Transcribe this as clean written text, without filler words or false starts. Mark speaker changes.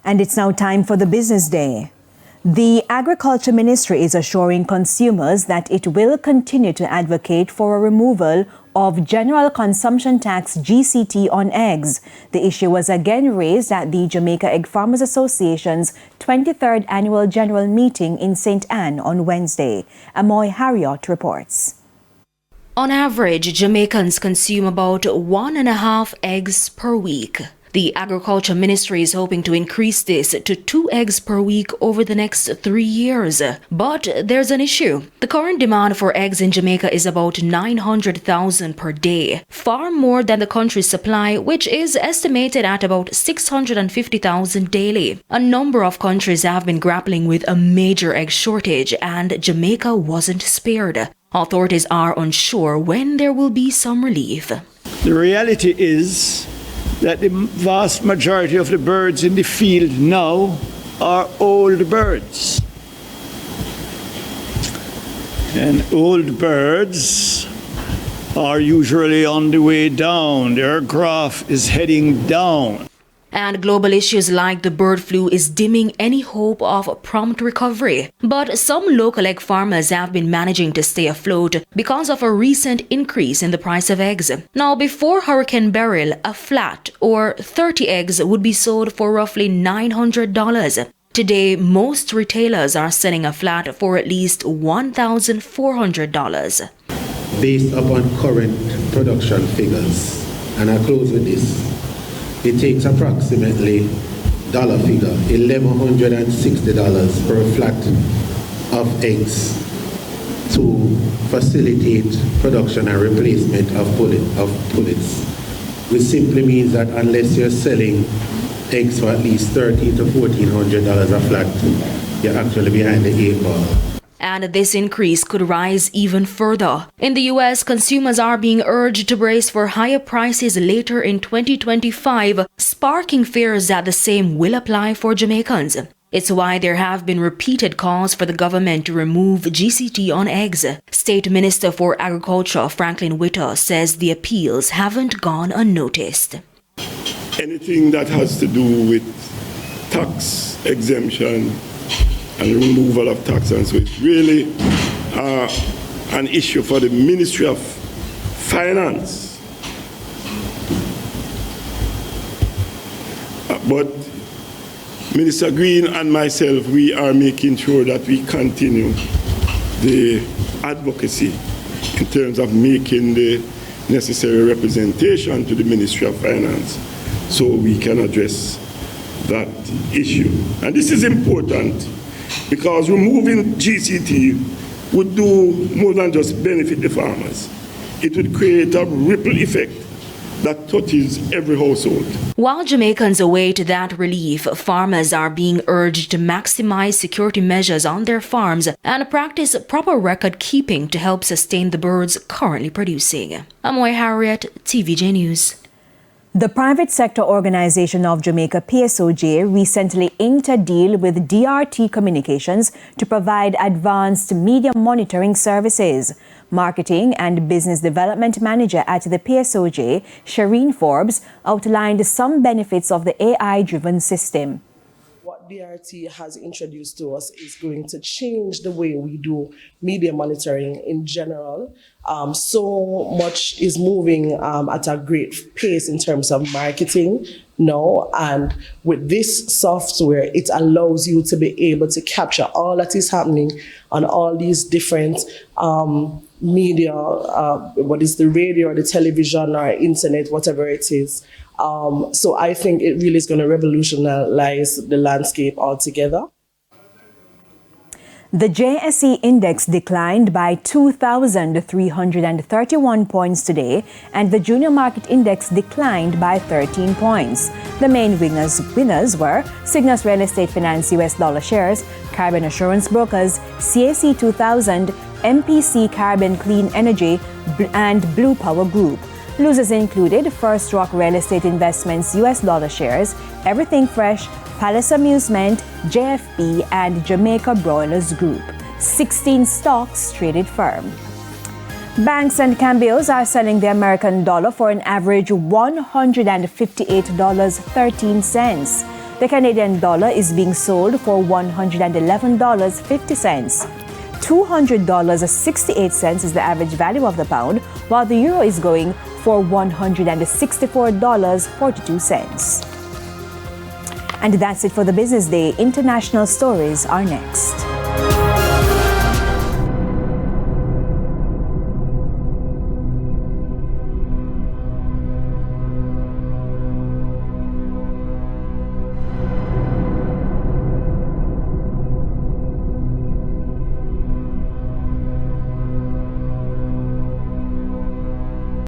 Speaker 1: And it's now time for the business day. The Agriculture Ministry is assuring consumers that it will continue to advocate for a removal of General Consumption Tax GCT on eggs. The issue was again raised at the Jamaica Egg Farmers Association's 23rd Annual General Meeting in St. Ann on Wednesday. Amoy Harriot reports.
Speaker 2: On average, Jamaicans consume about 1.5 eggs per week. The Agriculture Ministry is hoping to increase this to 2 eggs per week over the next 3 years. But there's an issue. The current demand for eggs in Jamaica is about 900,000 per day, far more than the country's supply, which is estimated at about 650,000 daily. A number of countries have been grappling with a major egg shortage, and Jamaica wasn't spared. Authorities are unsure when there will be some relief.
Speaker 3: The reality is that the vast majority of the birds in the field now are old birds. And old birds are usually on the way down. Their graph is heading down.
Speaker 2: And global issues like the bird flu is dimming any hope of prompt recovery. But some local egg farmers have been managing to stay afloat because of a recent increase in the price of eggs. Now, before Hurricane Beryl, a flat or 30 eggs would be sold for roughly $900. Today, most retailers are selling a flat for at least $1,400.
Speaker 4: Based upon current production figures, and I close with this. It takes approximately dollar figure $1,160 per flat of eggs to facilitate production and replacement of pullets, which simply means that unless you're selling eggs for at least $1,300 to $1,400 a flat, you're actually behind the 8 ball.
Speaker 2: And this increase could rise even further. In the U.S., consumers are being urged to brace for higher prices later in 2025, sparking fears that the same will apply for Jamaicans. It's why there have been repeated calls for the government to remove GCT on eggs. State Minister for Agriculture Franklin Witter says the appeals haven't gone unnoticed.
Speaker 5: Anything that has to do with tax exemption and removal of tax, and so it's really an issue for the Ministry of Finance. But Minister Green and myself, we are making sure that we continue the advocacy in terms of making the necessary representation to the Ministry of Finance so we can address that issue. And this is important, because removing GCT would do more than just benefit the farmers. It would create a ripple effect that touches every household.
Speaker 2: While Jamaicans await that relief, farmers are being urged to maximize security measures on their farms and practice proper record keeping to help sustain the birds currently producing. Amoy Harriet, TVJ News.
Speaker 1: The private sector organization of Jamaica, PSOJ, recently inked a deal with DRT Communications to provide advanced media monitoring services. Marketing and Business Development Manager at the PSOJ, Shireen Forbes, outlined some benefits of the AI-driven system.
Speaker 6: What DRT has introduced to us is going to change the way we do media monitoring in general. So much is moving at a great pace in terms of marketing now, and with this software, it allows you to be able to capture all that is happening on all these different media, what is the radio or the television or internet, whatever it is. So I think it really is going to revolutionize the landscape altogether.
Speaker 1: The JSE index declined by 2,331 points today, and the junior market index declined by 13 points. The main winners were Cygnus Real Estate Finance US dollar shares, Caribbean Assurance Brokers, CAC 2000, MPC Caribbean Clean Energy, and Blue Power Group. Losers included First Rock Real Estate Investments US dollar shares, Everything Fresh, Palace Amusement, JFP, and Jamaica Broilers Group. 16 stocks traded firm. Banks and cambios are selling the American dollar for an average $158.13. The Canadian dollar is being sold for $111.50. $200.68 is the average value of the pound, while the euro is going for $164.42. And that's it for the Business Day. International stories are next.